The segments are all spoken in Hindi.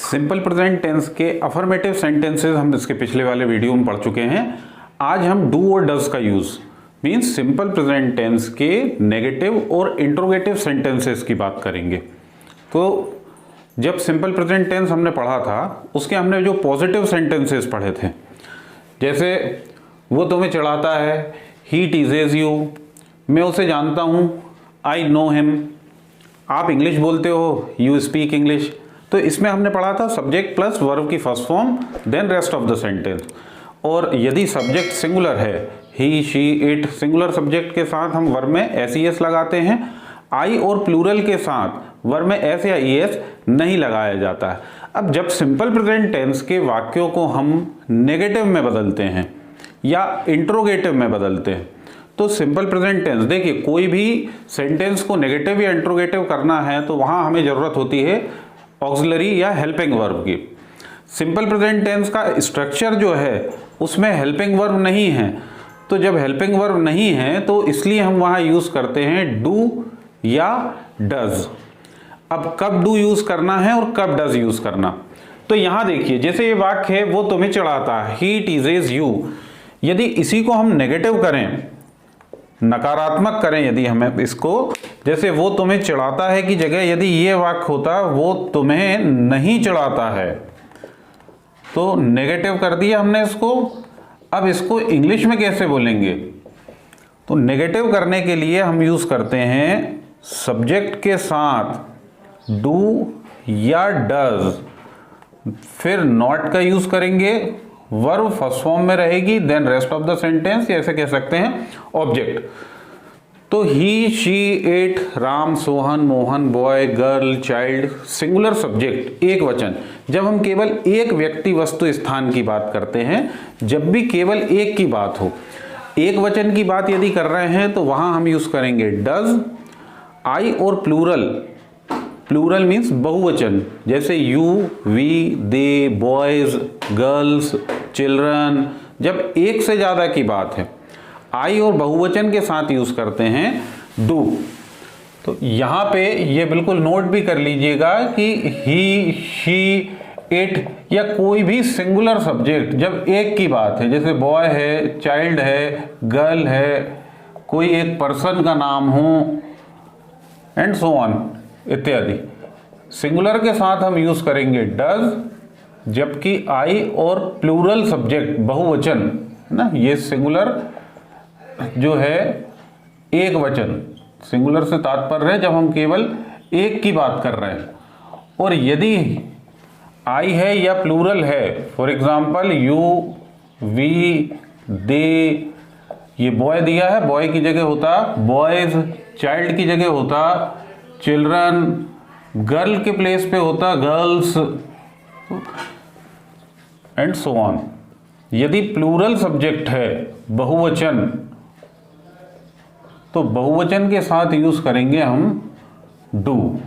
सिंपल प्रेजेंट टेंस के अफर्मेटिव सेंटेंसेस हम इसके पिछले वाले वीडियो में पढ़ चुके हैं। आज हम डू और डज का use means simple present tense के नेगेटिव और इंट्रोगेटिव सेंटेंसेस की बात करेंगे। तो जब सिंपल प्रेजेंट टेंस हमने पढ़ा था उसके हमने जो पॉजिटिव सेंटेंसेस पढ़े थे, जैसे वो तुम्हें चिढ़ाता है, ही टीजेज यू, मैं उसे जानता हूँ, आई नो हिम, आप इंग्लिश बोलते हो, यू स्पीक इंग्लिश। तो इसमें हमने पढ़ा था सब्जेक्ट प्लस वर्ब की first form then rest of the sentence. और यदि सब्जेक्ट सिंगुलर है, he she it, singular subject के साथ हम वर्ब में एस ई एस लगाते हैं। आई और प्लूरल के साथ वर्ब में एस या ई एस नहीं लगाया जाता है। अब जब सिंपल प्रेजेंट टेंस के वाक्यों को हम नेगेटिव में बदलते हैं या इंट्रोगेटिव में बदलते हैं, तो सिंपल प्रेजेंट टेंस, देखिए कोई भी सेंटेंस को नेगेटिव या इंट्रोगेटिव करना है तो वहां हमें जरूरत होती है ऑक्सिलरी या हेल्पिंग वर्ब की। सिंपल प्रेजेंट टेंस का स्ट्रक्चर जो है उसमें हेल्पिंग वर्ब नहीं है, तो जब हेल्पिंग वर्ब नहीं है तो इसलिए हम वहां यूज करते हैं डू या डज। अब कब डू यूज करना है और कब डज यूज करना, तो यहां देखिए जैसे ये वाक्य है, वो तुम्हें चिढ़ाता है, ही टीजेज यू। यदि इसी को हम नेगेटिव करें, नकारात्मक करें, यदि हमें इसको, जैसे वो तुम्हें चिढ़ाता है की जगह यदि ये वाक्य होता वो तुम्हें नहीं चिढ़ाता है, तो नेगेटिव कर दिया हमने इसको। अब इसको इंग्लिश में कैसे बोलेंगे, तो नेगेटिव करने के लिए हम यूज करते हैं सब्जेक्ट के साथ डू या डज, फिर नॉट का यूज करेंगे, वर्ब फर्स्ट फॉर्म में रहेगी, then rest of the sentence, ऐसे कह सकते हैं ऑब्जेक्ट। तो he she it, Ram Sohan Mohan, boy girl child, singular subject एक वचन। जब हम केवल एक व्यक्ति वस्तु स्थान की बात करते हैं, जब भी केवल एक की बात हो, एक वचन की बात यदि कर रहे हैं तो वहां हम यूज करेंगे डज। आई और प्लूरल, प्लूरल मीन्स बहुवचन, जैसे you, we, they, boys, girls, children, जब एक से ज्यादा की बात है आई और बहुवचन के साथ यूज करते हैं डू। तो यहां पे ये बिल्कुल नोट भी कर लीजिएगा कि ही, शी, इट या कोई भी सिंगुलर सब्जेक्ट जब एक की बात है, जैसे बॉय है, चाइल्ड है, गर्ल है, कोई एक पर्सन का नाम हो एंड सो ऑन इत्यादि, सिंगुलर के साथ हम यूज करेंगे डज। जबकि आई और प्लूरल सब्जेक्ट बहुवचन ना, ये सिंगुलर जो है एक वचन, सिंगुलर से तात्पर्य है जब हम केवल एक की बात कर रहे हैं। और यदि आई है या प्लूरल है, फॉर एग्जाम्पल यू, वी, दे, ये बॉय दिया है, बॉय की जगह होता बॉयज, चाइल्ड की जगह होता चिल्ड्रन, गर्ल के प्लेस पे होता गर्ल्स एंड सो ऑन। यदि प्लूरल सब्जेक्ट है बहुवचन, तो बहुवचन के साथ यूज करेंगे हम डू,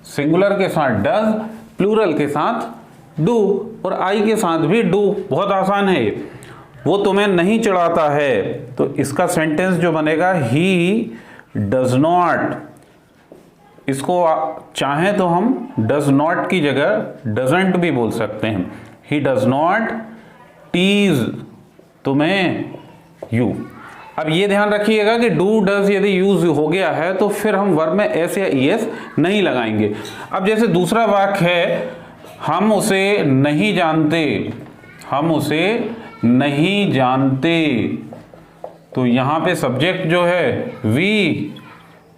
सिंगुलर के साथ डज, प्लूरल के साथ डू और आई के साथ भी डू। बहुत आसान है ये। वो तुम्हें नहीं चिढ़ाता है, तो इसका सेंटेंस जो बनेगा ही डज नॉट, इसको चाहें तो हम डज नॉट की जगह डजंट भी बोल सकते हैं। ही डज नॉट टीज तुम्हें यू। अब ये ध्यान रखिएगा कि डू डज यदि यूज हो गया है तो फिर हम वर्ब में एस या ई एस नहीं लगाएंगे। अब जैसे दूसरा वाक्य है, हम उसे नहीं जानते, हम उसे नहीं जानते, तो यहां पे सब्जेक्ट जो है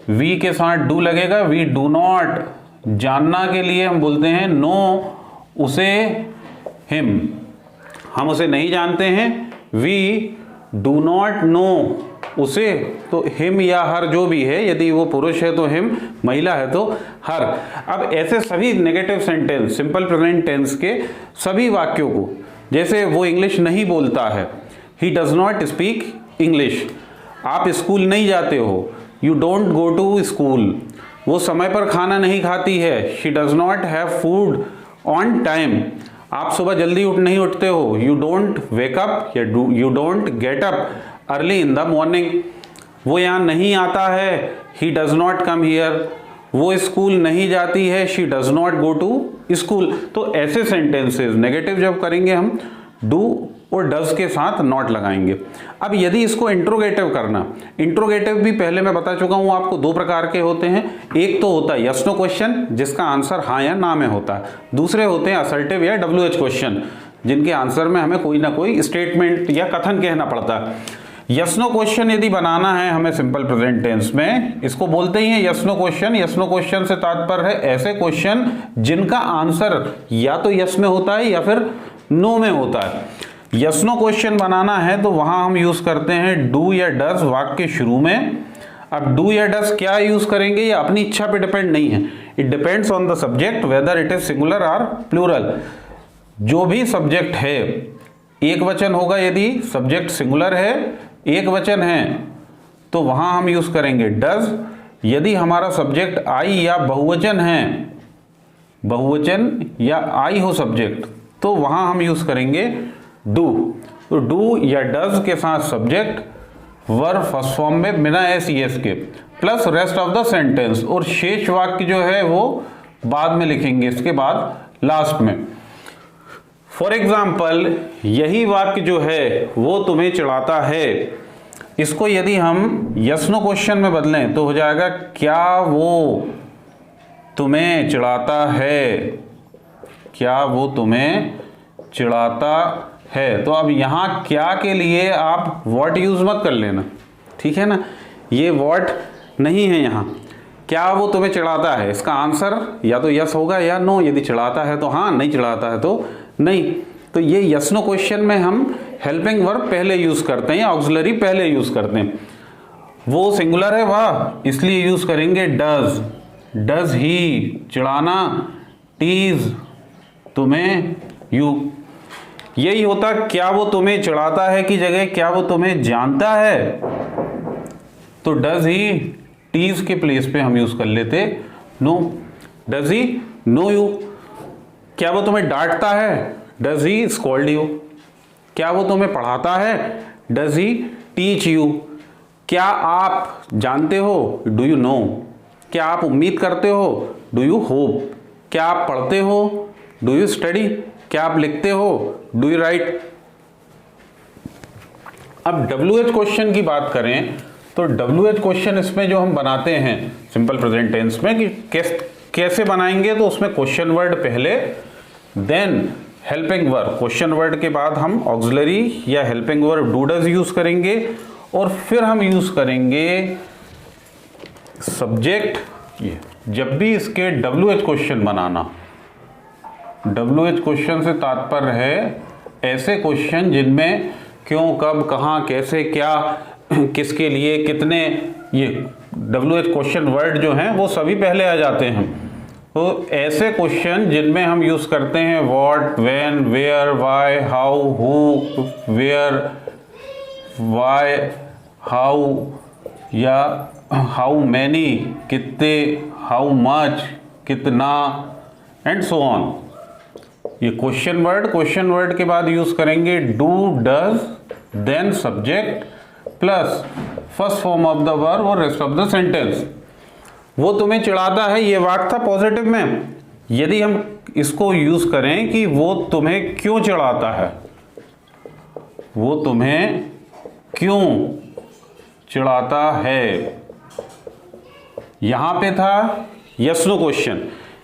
वी के साथ डू लगेगा, वी डू नॉट। जानना के लिए हम बोलते हैं नो उसे हिम, हम उसे नहीं जानते हैं, वी डू नॉट नो उसे, तो हिम या हर जो भी है, यदि वो पुरुष है तो हिम, महिला है तो हर। अब ऐसे सभी negative sentence simple present tense के सभी वाक्यों को, जैसे वो इंग्लिश नहीं बोलता है, he does not speak English, आप स्कूल नहीं जाते हो, you don't go to school, वो समय पर खाना नहीं खाती है, she does not have food on time, आप सुबह जल्दी नहीं उठते हो, यू डोंट वेक अप या you don't get up early in the morning, वो यहाँ नहीं आता है, he does not come here, वो स्कूल नहीं जाती है, she does not go to school. तो ऐसे सेंटेंसेस नेगेटिव जब करेंगे हम डू और डज के साथ नॉट लगाएंगे। अब यदि इसको इंट्रोगेटिव करना, इंट्रोगेटिव भी पहले मैं बता चुका हूं आपको, दो प्रकार के होते हैं। एक तो होता है यस नो क्वेश्चन जिसका आंसर हाँ या ना में होता है, दूसरे होते हैं असर्टिव या WH क्वेश्चन जिनके आंसर में हमें कोई ना कोई स्टेटमेंट या कथन कहना पड़ता है। यस नो क्वेश्चन यदि बनाना है हमें सिंपल प्रेजेंट टेंस में, इसको बोलते ही हैं yes no question. Yes no question से तात्पर्य है ऐसे क्वेश्चन जिनका आंसर या तो यस में होता है या फिर नो में होता है। यस नो क्वेश्चन बनाना है तो वहां हम यूज करते हैं डू या डज वाक्य के शुरू में। अब डू या डज क्या यूज करेंगे ये अपनी इच्छा पे डिपेंड नहीं है, it depends on the subject whether it is singular और प्लूरल। जो भी सब्जेक्ट है, एक वचन होगा यदि सब्जेक्ट सिंगुलर है, एक वचन है तो वहां हम यूज करेंगे डज। यदि हमारा सब्जेक्ट आई या बहुवचन है, बहुवचन या आई हो सब्जेक्ट, तो वहां हम यूज करेंगे डू। तो डू या डज के साथ सब्जेक्ट वर्ब फर्स्ट फॉर्म में बिना एस के plus rest of the sentence, और शेष वाक्य जो है वो बाद में लिखेंगे इसके बाद लास्ट में। फॉर एग्जाम्पल यही वाक्य जो है वो तुम्हें चिढ़ाता है, इसको यदि हम यस नो क्वेश्चन में बदलें तो हो जाएगा क्या वो तुम्हें चिढ़ाता है, क्या वो तुम्हें चिढ़ाता है। तो अब यहां क्या के लिए आप व्हाट यूज मत कर लेना, ठीक है ना, ये व्हाट नहीं है यहां। क्या वो तुम्हें चिढ़ाता है, इसका आंसर या तो यस होगा या नो। यदि चिढ़ाता है तो हाँ, नहीं चिढ़ाता है तो नहीं। तो ये यस नो क्वेश्चन में हम हेल्पिंग वर्ब पहले यूज करते हैं या ऑक्सिलरी पहले यूज करते हैं। वो सिंगुलर है वह, इसलिए यूज करेंगे डज। डज ही चिढ़ाना, टीज तुम्हें यू। यही होता क्या वो तुम्हें चिढ़ाता है की जगह क्या वो तुम्हें जानता है, तो डज ही टीज के प्लेस पे हम यूज कर लेते know. Does he know you. क्या वो तुम्हें डांटता है, डज ही स्कॉल्ड यू। क्या वो तुम्हें पढ़ाता है, डज ही टीच यू। क्या आप जानते हो, डू यू नो। क्या आप उम्मीद करते हो, डू यू होप। क्या आप पढ़ते हो, डू यू स्टडी। क्या आप लिखते हो, डू यू राइट। अब WH क्वेश्चन की बात करें तो WH क्वेश्चन इसमें जो हम बनाते हैं सिंपल प्रेजेंट टेंस में कि कैसे बनाएंगे, तो उसमें क्वेश्चन वर्ड पहले, then helping verb. Question word के बाद हम ऑक्सिलरी या helping verb do does use करेंगे, और फिर हम यूज करेंगे सब्जेक्ट। ये जब भी इसके WH क्वेश्चन बनाना, WH क्वेश्चन से तात्पर्य है ऐसे क्वेश्चन जिनमें क्यों, कब, कहां, कैसे, क्या, किसके लिए, कितने, ये WH क्वेश्चन वर्ड जो हैं वो सभी पहले आ जाते हैं। तो ऐसे क्वेश्चन जिनमें हम यूज करते हैं what, when, where, why, how, who, where, why, how, या हाउ मैनी, कितने, हाउ मच, कितना, एंड सो ऑन। ये क्वेश्चन वर्ड के बाद यूज करेंगे do, does, then subject plus first form of the verb और रेस्ट ऑफ द सेंटेंस। वो तुम्हें चिढ़ाता है, ये वाक्य था पॉजिटिव में। यदि हम इसको यूज करें कि वो तुम्हें क्यों चिढ़ाता है, वो तुम्हें क्यों चिढ़ाता है, यहां पे था यस नो क्वेश्चन।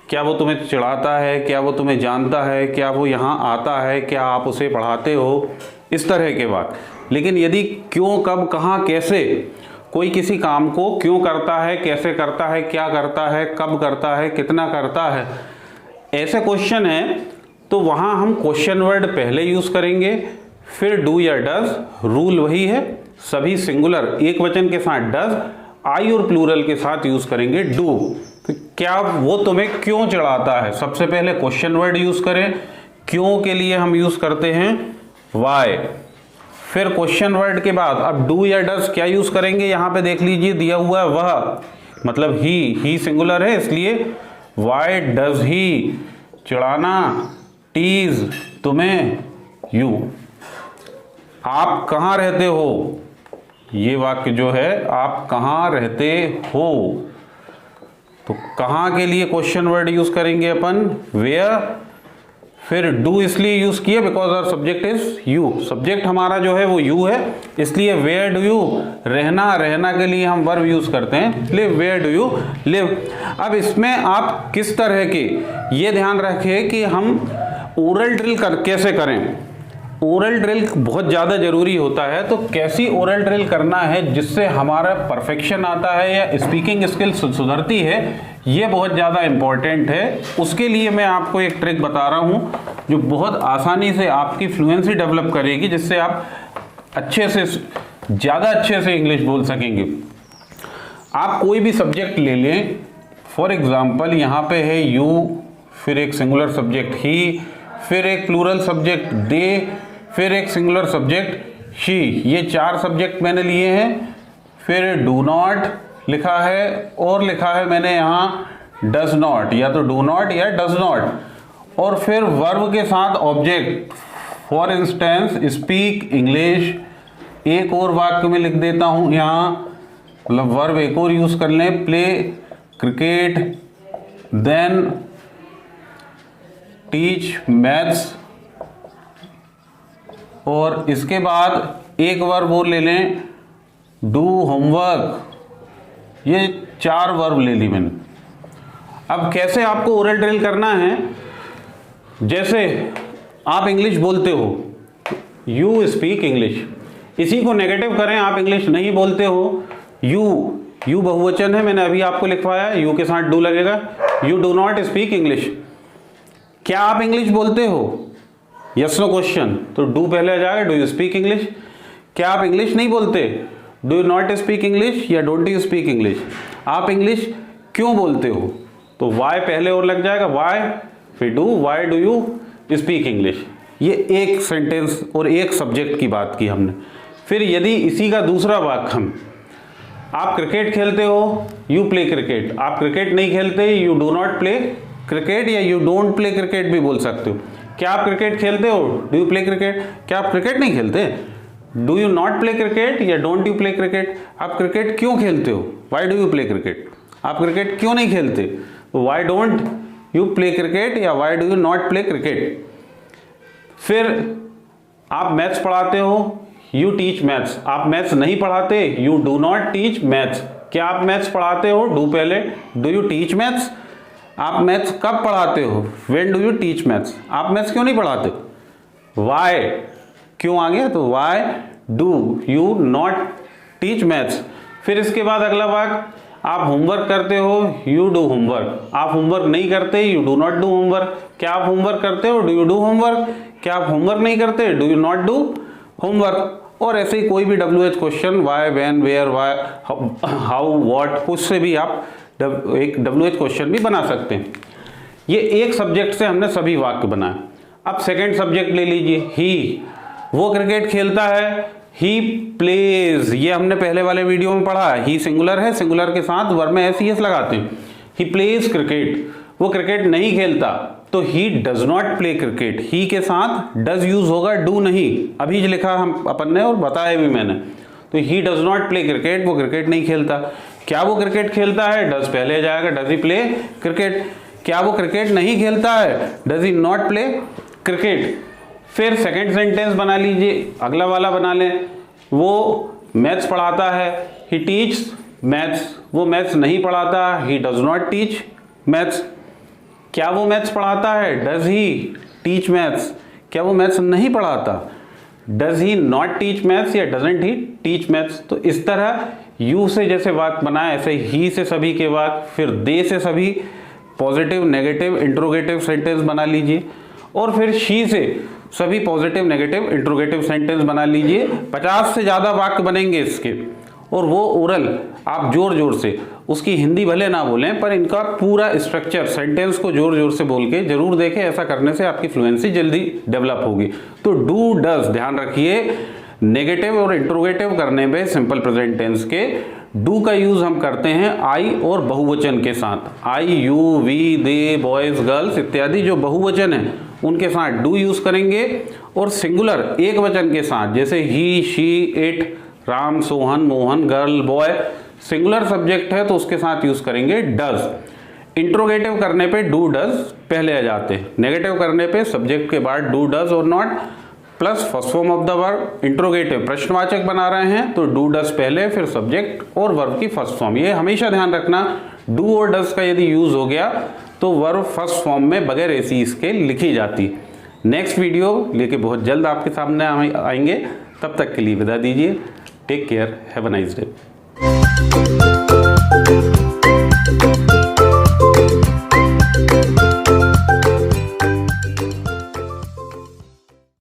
क्या वो तुम्हें चिढ़ाता है, क्या वो तुम्हें जानता है, क्या वो यहां आता है, क्या आप उसे पढ़ाते हो, इस तरह के बात। लेकिन यदि क्यों, कब, कहां, कैसे, कोई किसी काम को क्यों करता है, कैसे करता है, क्या करता है, कब करता है, कितना करता है, ऐसे क्वेश्चन है, तो वहां हम क्वेश्चन वर्ड पहले यूज करेंगे, फिर डू या डज। रूल वही है, सभी सिंगुलर एक वचन के साथ डज, आई और प्लूरल के साथ यूज करेंगे डू। तो क्या वो तुम्हें क्यों चिढ़ाता है, सबसे पहले क्वेश्चन वर्ड यूज करें। क्यों के लिए हम यूज करते हैं वाई। फिर क्वेश्चन वर्ड के बाद अब डू या डज क्या यूज करेंगे, यहां पे देख लीजिए दिया हुआ है वह, मतलब ही सिंगुलर है इसलिए वाई डज ही चिढ़ाना, टीज तुम्हें, यू। आप कहां रहते हो, ये वाक्य जो है आप कहां रहते हो, तो कहाँ के लिए क्वेश्चन वर्ड यूज करेंगे अपन, वेयर। फिर डू इसलिए यूज किया because our subject is you, subject हमारा जो है वो यू है, इसलिए वेयर डू यू, रहना, रहना के लिए हम वर्ब यूज करते हैं live, where do you live. अब इसमें आप किस तरह के, ये ध्यान रखें कि हम ओरल ड्रिल कैसे करें। ओरल ड्रिल बहुत ज़्यादा जरूरी होता है, तो कैसी ओरल ड्रिल करना है जिससे हमारा परफेक्शन आता है या स्पीकिंग स्किल सुधरती है, ये बहुत ज़्यादा इम्पॉर्टेंट है। उसके लिए मैं आपको एक ट्रिक बता रहा हूँ जो बहुत आसानी से आपकी फ्लुएंसी डेवलप करेगी, जिससे आप अच्छे से, ज़्यादा अच्छे से इंग्लिश बोल सकेंगे। आप कोई भी सब्जेक्ट ले लें, फॉर एग्जाम्पल यहाँ पे है यू, फिर एक सिंगुलर सब्जेक्ट ही, फिर एक प्लूरल सब्जेक्ट दे, फिर एक सिंगुलर सब्जेक्ट शी, ये 4 सब्जेक्ट मैंने लिए हैं। फिर डू नॉट लिखा है और लिखा है मैंने यहाँ डज नॉट, या तो डू नॉट या डज नॉट। और फिर वर्ब के साथ object, for instance speak English. एक और वाक्य में लिख देता हूँ यहाँ, मतलब वर्ब एक और यूज कर लें, play cricket, then teach maths, और इसके बाद एक वर्ब और ले लें, डू होमवर्क। ये 4 वर्ब ले ली मैंने। अब कैसे आपको ओरल ड्रिल करना है, जैसे आप इंग्लिश बोलते हो, यू स्पीक इंग्लिश, इसी को नेगेटिव करें, आप इंग्लिश नहीं बोलते हो, यू बहुवचन है, मैंने अभी आपको लिखवाया, यू के साथ डू लगेगा, you do not speak English. क्या आप इंग्लिश बोलते हो, यस नो क्वेश्चन, तो डू पहले आ जाएगा, डू यू स्पीक इंग्लिश। क्या आप इंग्लिश नहीं बोलते, do you not speak English या डोंट यू स्पीक इंग्लिश। आप इंग्लिश क्यों बोलते हो, तो वाई पहले और लग जाएगा, वाई, फिर do, Y do you speak English. ये एक सेंटेंस और एक सब्जेक्ट की बात की हमने। फिर यदि इसी का दूसरा वाक्य हम, आप क्रिकेट खेलते हो, यू प्ले क्रिकेट, आप क्रिकेट नहीं खेलते, you do not play cricket, या यू डोंट प्ले क्रिकेट भी बोल सकते हो। क्या आप क्रिकेट खेलते हो, डू यू प्ले क्रिकेट। क्या आप क्रिकेट नहीं खेलते, do you not play cricket या डोंट यू प्ले क्रिकेट। आप क्रिकेट क्यों खेलते हो, why do you play cricket. आप क्रिकेट क्यों नहीं खेलते, why don't you play cricket या why do you not play cricket. फिर आप मैथ्स पढ़ाते हो, यू टीच मैथ्स, आप मैथ्स नहीं पढ़ाते, you do not teach maths. क्या आप मैथ्स पढ़ाते हो, डू पहले, डू यू टीच मैथ्स। आप मैथ्स कब पढ़ाते हो, when do you teach maths. आप मैथ्स क्यों नहीं पढ़ाते, वाई क्यों आ गया, तो Y do you not teach maths. फिर इसके बाद अगला वाक्य, आप होमवर्क करते हो, यू डू होमवर्क। आप होमवर्क नहीं करते, you do not do homework. क्या आप होमवर्क करते हो, डू यू डू होमवर्क। क्या आप होमवर्क नहीं करते, do you not do homework. और ऐसे ही कोई भी WH question, why, when, where, why, how, what, उससे भी आप एक WH क्वेश्चन भी बना सकते हैं। ये एक सब्जेक्ट से हमने सभी वाक्य बनाए। अब सेकंड सब्जेक्ट ले लीजिए, ही, वो क्रिकेट खेलता है, ही प्लेज, ये हमने पहले वाले वीडियो में पढ़ा, ही सिंगुलर है, सिंगुलर के साथ वर्ब में SES लगाते हैं। ही प्लेज क्रिकेट, वो क्रिकेट नहीं खेलता, तो he does not play cricket. He के साथ डज यूज होगा, डू नहीं, अभी जो लिखा हम अपन ने और बताया भी मैंने। तो he does not play cricket, वो क्रिकेट नहीं खेलता। क्या वो क्रिकेट खेलता है, डज पहले जाएगा, डज ही प्ले क्रिकेट। क्या वो क्रिकेट नहीं खेलता है, does he not play cricket. फिर सेकंड सेंटेंस बना लीजिए, अगला वाला बना लें, वो मैथ्स पढ़ाता है, ही टीच मैथ्स, वो मैथ्स नहीं पढ़ाता, ही डज नॉट टीच मैथ्स। क्या वो मैथ्स पढ़ाता है, डज ही टीच मैथ्स। क्या वो मैथ्स नहीं पढ़ाता, does he not teach maths या डजंट ही टीच मैथ्स। तो इस तरह यू से जैसे वाक्य बनाए, ऐसे ही से सभी के वाक्य, फिर दे से सभी पॉजिटिव, नेगेटिव, इंट्रोगेटिव सेंटेंस बना लीजिए, और फिर शी से सभी पॉजिटिव, नेगेटिव, इंट्रोगेटिव सेंटेंस बना लीजिए। 50 से ज़्यादा वाक्य बनेंगे इसके, और वो ओरल आप जोर जोर से, उसकी हिंदी भले ना बोलें पर इनका पूरा स्ट्रक्चर, सेंटेंस को जोर जोर से बोल के जरूर देखें। ऐसा करने से आपकी फ्लुएंसी जल्दी डेवलप होगी। तो डू, डज ध्यान रखिए, नेगेटिव और इंट्रोगेटिव करने पे सिंपल प्रेजेंट टेंस के डू का यूज हम करते हैं आई और बहुवचन के साथ। I, you, we, they, boys, girls इत्यादि जो बहुवचन है उनके साथ डू यूज करेंगे, और सिंगुलर एक वचन के साथ जैसे he, she, it, Ram, Sohan, Mohan, girl, boy, singular subject है तो उसके साथ यूज करेंगे डज। इंट्रोगेटिव करने पे डू डज पहले आ जाते, नेगेटिव करने पे सब्जेक्ट के बाद डू डज और not plus first form of the verb. Interrogative प्रश्नवाचक बना रहे हैं तो डू डज पहले, फिर सब्जेक्ट और वर्ब की फर्स्ट फॉर्म। ये हमेशा ध्यान रखना, डू और डज का यदि यूज हो गया तो वर्ब फर्स्ट फॉर्म में बगैर एसी इसके लिखी जाती। नेक्स्ट वीडियो लेके बहुत जल्द आपके सामने आएंगे, तब तक के लिए विदा दीजिए। Take care, have a nice day.